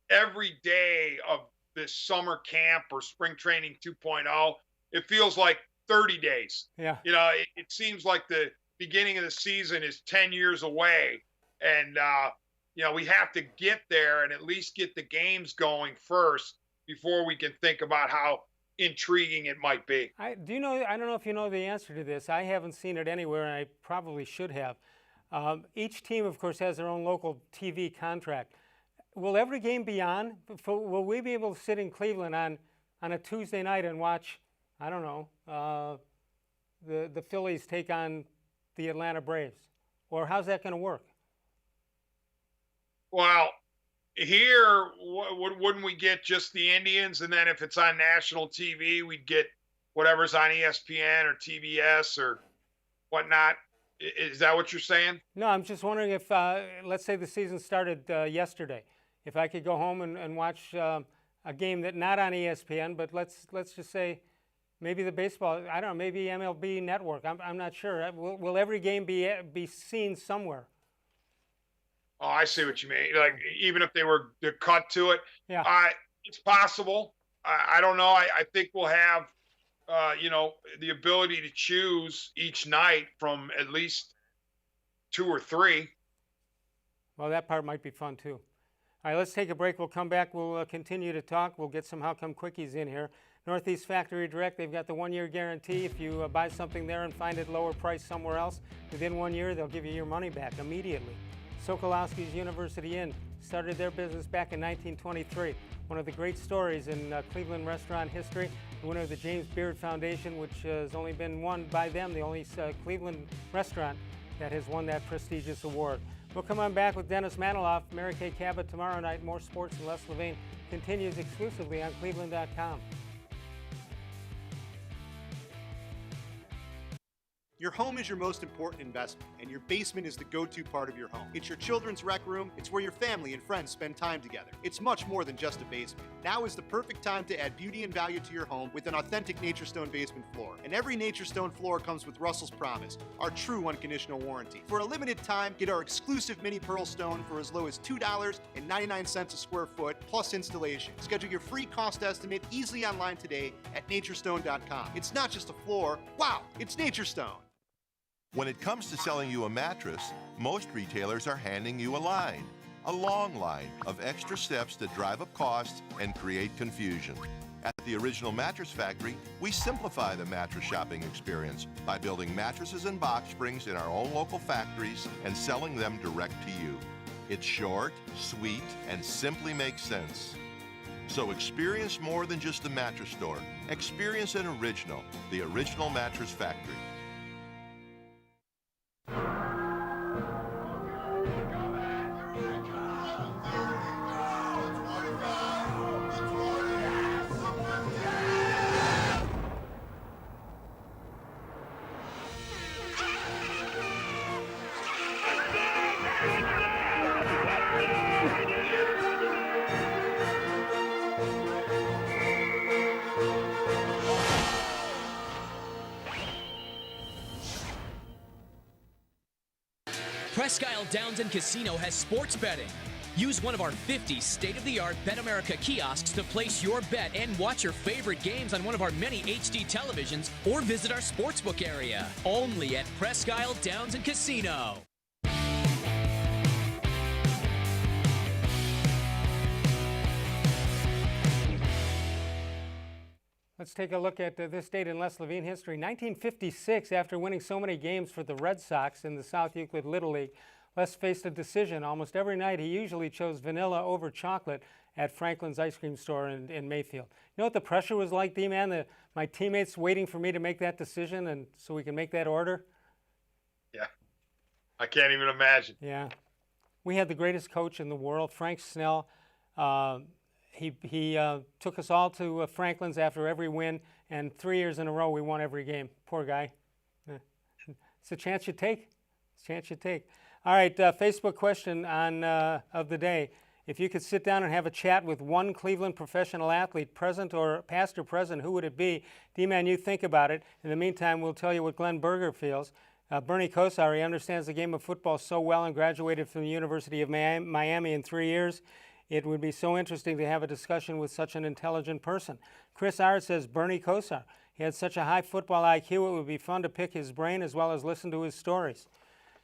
every day of this summer camp or spring training 2.0, it feels like 30 days. Yeah. It seems like the beginning of the season is 10 years away. And, we have to get there and at least get the games going first before we can think about how intriguing it might be. I don't know if you know the answer to this. I haven't seen it anywhere, and I probably should have. Each team, of course, has their own local TV contract. Will every game be on? Will we be able to sit in Cleveland on a Tuesday night and watch, I don't know, the Phillies take on the Atlanta Braves? Or how's that going to work? Well, here, wouldn't we get just the Indians? And then if it's on national TV, we'd get whatever's on ESPN or TBS or whatnot. Is that what you're saying? No, I'm just wondering if, let's say the season started yesterday, if I could go home and watch a game that not on ESPN, but let's just say maybe the baseball, I don't know, maybe MLB Network. I'm not sure. Will every game be seen somewhere? Oh, I see what you mean. Like, even if they were to cut to it, yeah, it's possible. I don't know. I think we'll have, the ability to choose each night from at least 2 or 3. Well, that part might be fun too. All right, let's take a break. We'll come back. We'll continue to talk. We'll get some How Come Quickies in here. Northeast Factory Direct, they've got the 1-year guarantee. If you buy something there and find it lower price somewhere else, within 1 year, they'll give you your money back immediately. Sokolowski's University Inn started their business back in 1923. One of the great stories in Cleveland restaurant history. The winner of the James Beard Foundation, which has only been won by them, the only Cleveland restaurant that has won that prestigious award. We'll come on back with Dennis Manoloff, Mary Kay Cabot tomorrow night. More sports and Les Levine continues exclusively on cleveland.com. Your home is your most important investment, and your basement is the go-to part of your home. It's your children's rec room. It's where your family and friends spend time together. It's much more than just a basement. Now is the perfect time to add beauty and value to your home with an authentic NatureStone basement floor. And every NatureStone floor comes with Russell's Promise, our true unconditional warranty. For a limited time, get our exclusive mini pearl stone for as low as $2.99 a square foot plus installation. Schedule your free cost estimate easily online today at naturestone.com. It's not just a floor. Wow, it's NatureStone. When it comes to selling you a mattress, most retailers are handing you a long line of extra steps that drive up costs and create confusion. At the Original Mattress Factory, we simplify the mattress shopping experience by building mattresses and box springs in our own local factories and selling them direct to you. It's short, sweet, and simply makes sense. So experience more than just a mattress store. Experience an original, the Original Mattress Factory. Presque Isle Downs and Casino has sports betting. Use one of our 50 state-of-the-art Bet America kiosks to place your bet and watch your favorite games on one of our many HD televisions or visit our sportsbook area. Only at Presque Isle Downs and Casino. Let's take a look at this date in Les Levine history. 1956, after winning so many games for the Red Sox in the South Euclid Little League, Les faced a decision. Almost every night, he usually chose vanilla over chocolate at Franklin's ice cream store in Mayfield. You know what the pressure was like, D-Man? My teammates waiting for me to make that decision and so we can make that order? Yeah, I can't even imagine. Yeah. We had the greatest coach in the world, Frank Snell. He took us all to Franklin's after every win, and 3 years in a row we won every game. Poor guy. It's a chance you take. It's a chance you take. All right, Facebook question of the day. If you could sit down and have a chat with one Cleveland professional athlete, present or past or present, who would it be? D-Man, you think about it. In the meantime, we'll tell you what Glenn Berger feels. Bernie Kosar, he understands the game of football so well and graduated from the University of Miami in 3 years. It would be so interesting to have a discussion with such an intelligent person. Chris Art says Bernie Kosar. He had such a high football IQ, it would be fun to pick his brain as well as listen to his stories.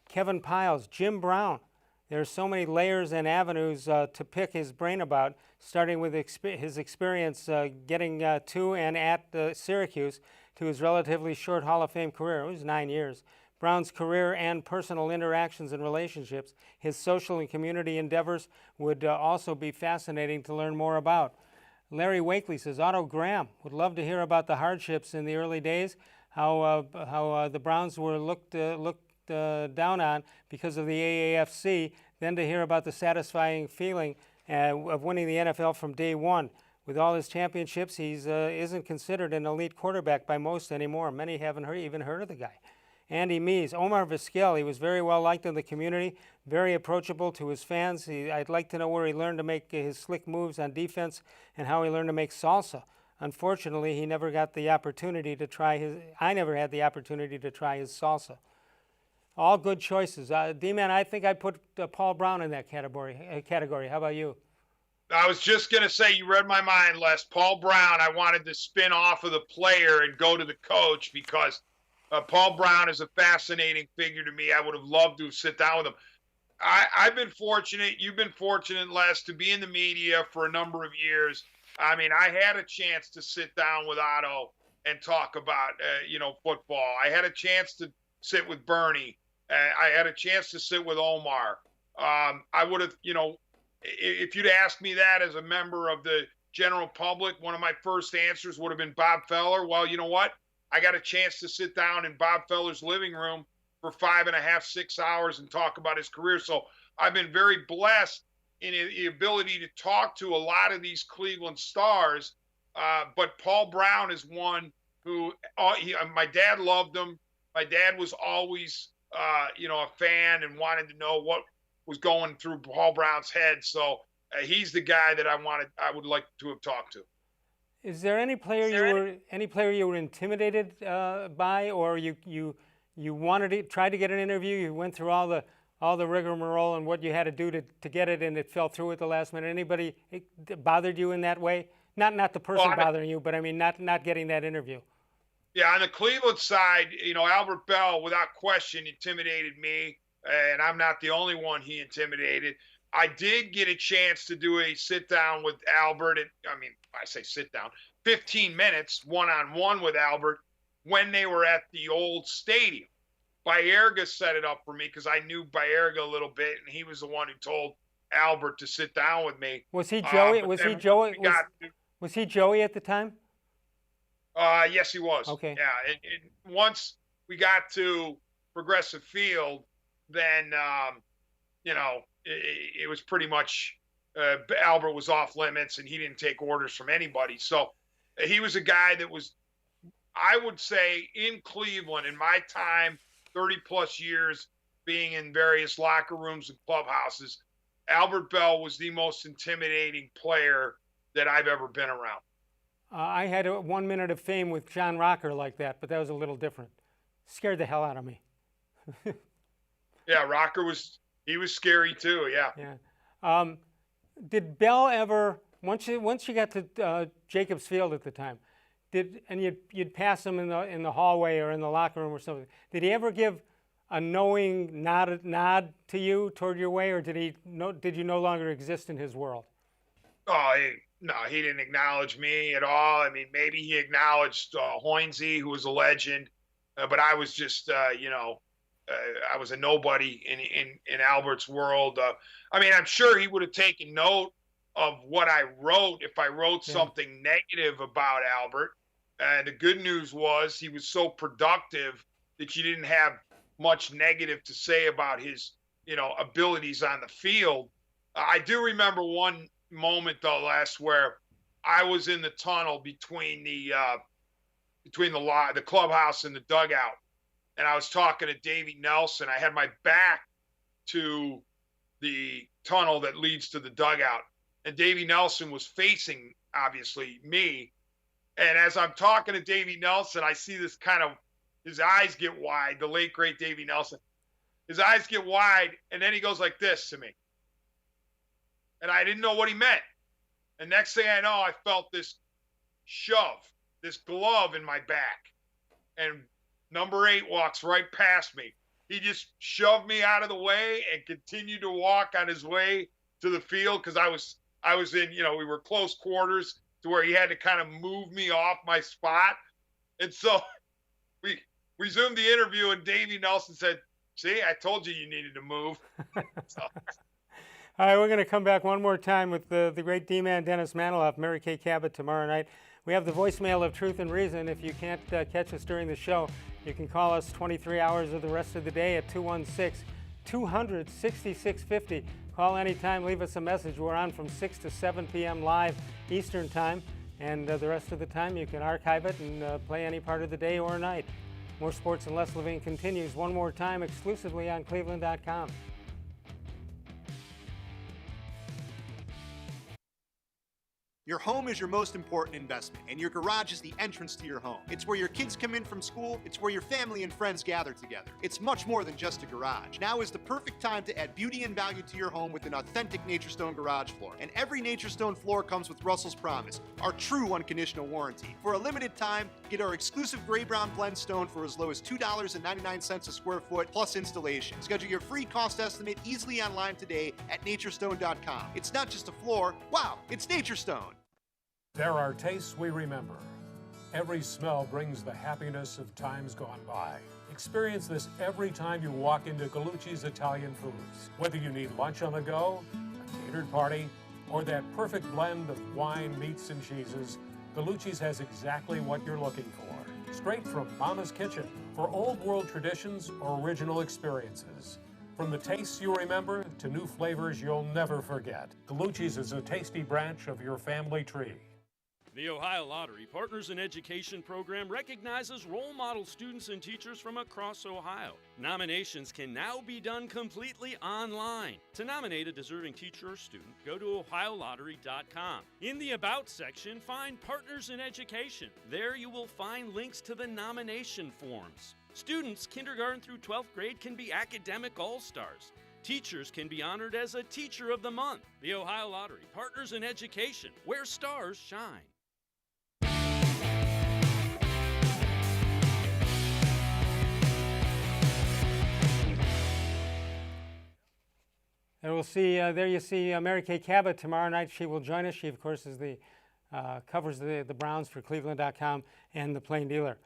Kevin Piles, Jim Brown. There are so many layers and avenues to pick his brain about, starting with his experience getting to and at Syracuse to his relatively short Hall of Fame career. It was 9 years. Brown's career and personal interactions and relationships, his social and community endeavors would also be fascinating to learn more about. Larry Wakely says, Otto Graham would love to hear about the hardships in the early days, how the Browns were looked down on because of the AAFC, then to hear about the satisfying feeling of winning the NFL from day one. With all his championships, he isn't considered an elite quarterback by most anymore. Many haven't even heard of the guy. Andy Mees, Omar Vizquel, he was very well liked in the community, very approachable to his fans. I'd like to know where he learned to make his slick moves on defense and how he learned to make salsa. Unfortunately, he never got the opportunity to try I never had the opportunity to try his salsa. All good choices. D-Man, I think I'd put Paul Brown in that category. How about you? I was just going to say, you read my mind, Les. Paul Brown, I wanted to spin off of the player and go to the coach because Paul Brown is a fascinating figure to me. I would have loved to sit down with him. I've been fortunate, you've been fortunate, Les, to be in the media for a number of years. I mean, I had a chance to sit down with Otto and talk about, football. I had a chance to sit with Bernie. I had a chance to sit with Omar. I would have, if you'd asked me that as a member of the general public, one of my first answers would have been Bob Feller. Well, you know what? I got a chance to sit down in Bob Feller's living room for 5.5, 6 hours and talk about his career. So I've been very blessed in the ability to talk to a lot of these Cleveland stars. But Paul Brown is one who my dad loved him. My dad was always, a fan and wanted to know what was going through Paul Brown's head. So he's the guy that I would like to have talked to. Is there any player you were intimidated by, or you wanted to try to get an interview? You went through all the rigmarole and what you had to do to get it, and it fell through at the last minute. Anybody bothered you in that way? Not the person bothering you, but I mean not getting that interview. Yeah, on the Cleveland side, Albert Bell, without question, intimidated me, and I'm not the only one he intimidated. I did get a chance to do a sit-down with Albert. I say sit-down, 15 minutes, one-on-one with Albert when they were at the old stadium. Baerga set it up for me because I knew Baerga a little bit, and he was the one who told Albert to sit down with me. Was he Joey? Was he Joey at the time? Yes, he was. Okay. Yeah, and once we got to Progressive Field, then it was pretty much Albert was off limits, and he didn't take orders from anybody. So he was a guy that was, I would say, in Cleveland in my time, 30 plus years being in various locker rooms and clubhouses, Albert Bell was the most intimidating player that I've ever been around. I had 1 minute of fame with John Rocker like that, but that was a little different. Scared the hell out of me. Yeah, Rocker was scary too. Yeah. Yeah. Did Bell ever, once you got to Jacobs Field at the time, you'd pass him in the hallway or in the locker room or something, did he ever give a knowing nod to you toward your way, or did you no longer exist in his world? Oh, no, he didn't acknowledge me at all. I mean, maybe he acknowledged Hoynesy, who was a legend, but I was just, I was a nobody in Albert's world. I'm sure he would have taken note of what I wrote if I wrote something negative about Albert. And the good news was he was so productive that you didn't have much negative to say about his, abilities on the field. I do remember one moment though, Les, where I was in the tunnel between the clubhouse and the dugout, and I was talking to Davey Nelson. I had my back to the tunnel that leads to the dugout, and Davey Nelson was facing, obviously, me. And as I'm talking to Davey Nelson, I see this his eyes get wide, the late, great Davey Nelson. His eyes get wide, and then he goes like this to me. And I didn't know what he meant. And next thing I know, I felt this shove, this glove in my back. And number 8 walks right past me. He just shoved me out of the way and continued to walk on his way to the field because I was in, we were close quarters to where he had to kind of move me off my spot. And so we resumed the interview, and Davey Nelson said, "See, I told you needed to move." So. All right, we're going to come back one more time with the great D-Man Dennis Manoloff, Mary Kay Cabot tomorrow night. We have the voicemail of Truth and Reason. If you can't catch us during the show, you can call us 23 hours of the rest of the day at 216-200-6650. Call anytime, leave us a message. We're on from 6 to 7 p.m. live Eastern Time, and the rest of the time you can archive it and play any part of the day or night. More Sports and Les Levine continues one more time exclusively on cleveland.com. Your home is your most important investment, and your garage is the entrance to your home. It's where your kids come in from school. It's where your family and friends gather together. It's much more than just a garage. Now is the perfect time to add beauty and value to your home with an authentic NatureStone garage floor. And every NatureStone floor comes with Russell's Promise, our true unconditional warranty. For a limited time, get our exclusive gray-brown blend stone for as low as $2.99 a square foot plus installation. Schedule your free cost estimate easily online today at naturestone.com. It's not just a floor. Wow, it's NatureStone. There are tastes we remember. Every smell brings the happiness of times gone by. Experience this every time you walk into Gallucci's Italian Foods. Whether you need lunch on the go, a catered party, or that perfect blend of wine, meats, and cheeses, Gallucci's has exactly what you're looking for. Straight from Mama's Kitchen for old world traditions or original experiences. From the tastes you remember to new flavors you'll never forget, Gallucci's is a tasty branch of your family tree. The Ohio Lottery Partners in Education program recognizes role model students and teachers from across Ohio. Nominations can now be done completely online. To nominate a deserving teacher or student, go to ohiolottery.com. In the About section, find Partners in Education. There you will find links to the nomination forms. Students kindergarten through 12th grade can be academic all-stars. Teachers can be honored as a Teacher of the Month. The Ohio Lottery Partners in Education, where stars shine. And we'll see, there you see Mary Kay Cabot tomorrow night. She will join us. She, of course, is covers the Browns for cleveland.com and the Plain Dealer.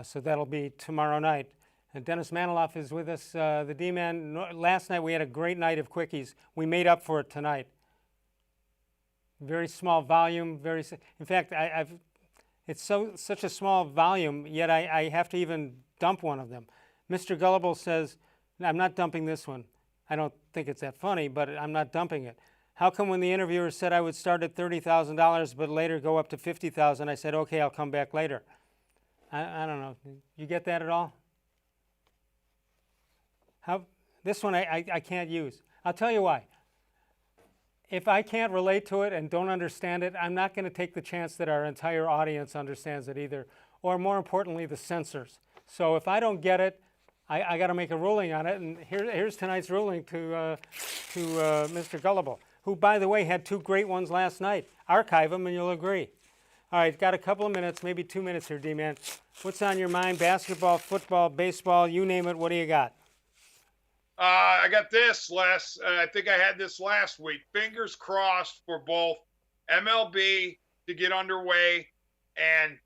So that'll be tomorrow night. And Dennis Manoloff is with us, the D-Man. Last night we had a great night of quickies. We made up for it tonight. Very small volume. In fact, it's such a small volume, yet I have to even dump one of them. Mr. Gullible says, I'm not dumping this one. I don't think it's that funny, but I'm not dumping it. How come when the interviewer said I would start at $30,000 but later go up to $50,000, I said, okay, I'll come back later? I don't know. You get that at all? This one I can't use. I'll tell you why. If I can't relate to it and don't understand it, I'm not going to take the chance that our entire audience understands it either, or more importantly, the censors. So if I don't get it, I got to make a ruling on it, and here's tonight's ruling to Mr. Gullible, who, by the way, had two great ones last night. Archive them, and you'll agree. All right, got a couple of minutes, maybe 2 minutes here, D-Man. What's on your mind? Basketball, football, baseball, you name it. What do you got? I got this, Les. I think I had this last week. Fingers crossed for both MLB to get underway and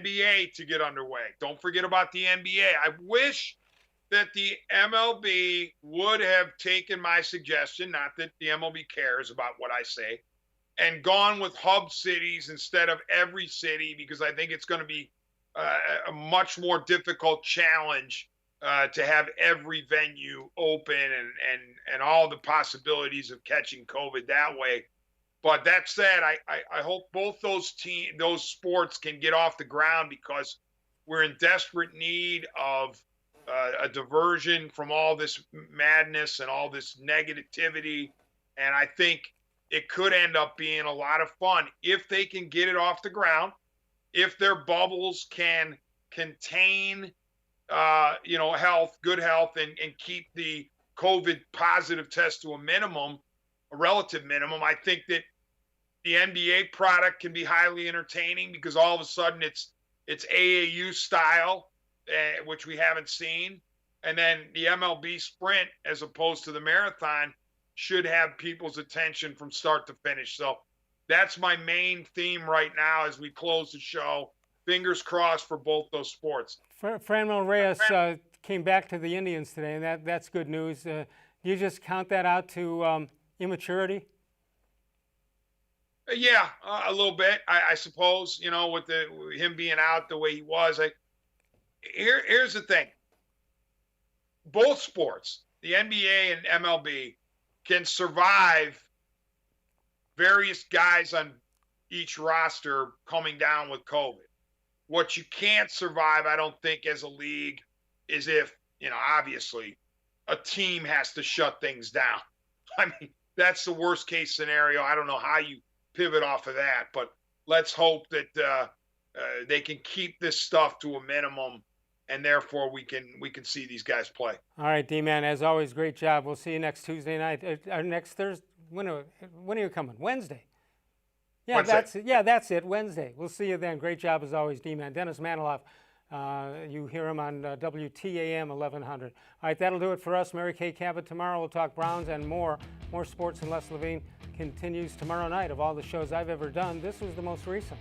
NBA to get underway. Don't forget about the NBA. I wish that the MLB would have taken my suggestion, not that the MLB cares about what I say, and gone with hub cities instead of every city, because I think it's going to be a much more difficult challenge to have every venue open and all the possibilities of catching COVID that way. But that said, I hope both those sports can get off the ground, because we're in desperate need of a diversion from all this madness and all this negativity. And I think it could end up being a lot of fun if they can get it off the ground, if their bubbles can contain good health, and keep the COVID positive test to a minimum, a relative minimum. I think that the NBA product can be highly entertaining, because all of a sudden it's AAU style, which we haven't seen. And then the MLB sprint, as opposed to the marathon, should have people's attention from start to finish. So that's my main theme right now as we close the show. Fingers crossed for both those sports. Franmil Reyes came back to the Indians today, and that's good news. Do you just count that out to immaturity? Yeah, a little bit, I suppose. With him being out the way he was. Here's the thing. Both sports, the NBA and MLB, can survive various guys on each roster coming down with COVID. What you can't survive, I don't think, as a league, is if, obviously, a team has to shut things down. I mean, that's the worst case scenario. I don't know how you pivot off of that, but let's hope that they can keep this stuff to a minimum, and therefore we can see these guys play. All right, D-Man, as always, great job. We'll see you next Tuesday night, or next Thursday. When are you coming? Wednesday. Yeah, Wednesday. That's it. Wednesday. We'll see you then. Great job as always, D-Man. Dennis Manoloff. You hear him on WTAM 1100. All right, that'll do it for us. Mary Kay Cabot tomorrow. We'll talk Browns and more. More sports, and Les Levine continues tomorrow night. Of all the shows I've ever done, this was the most recent.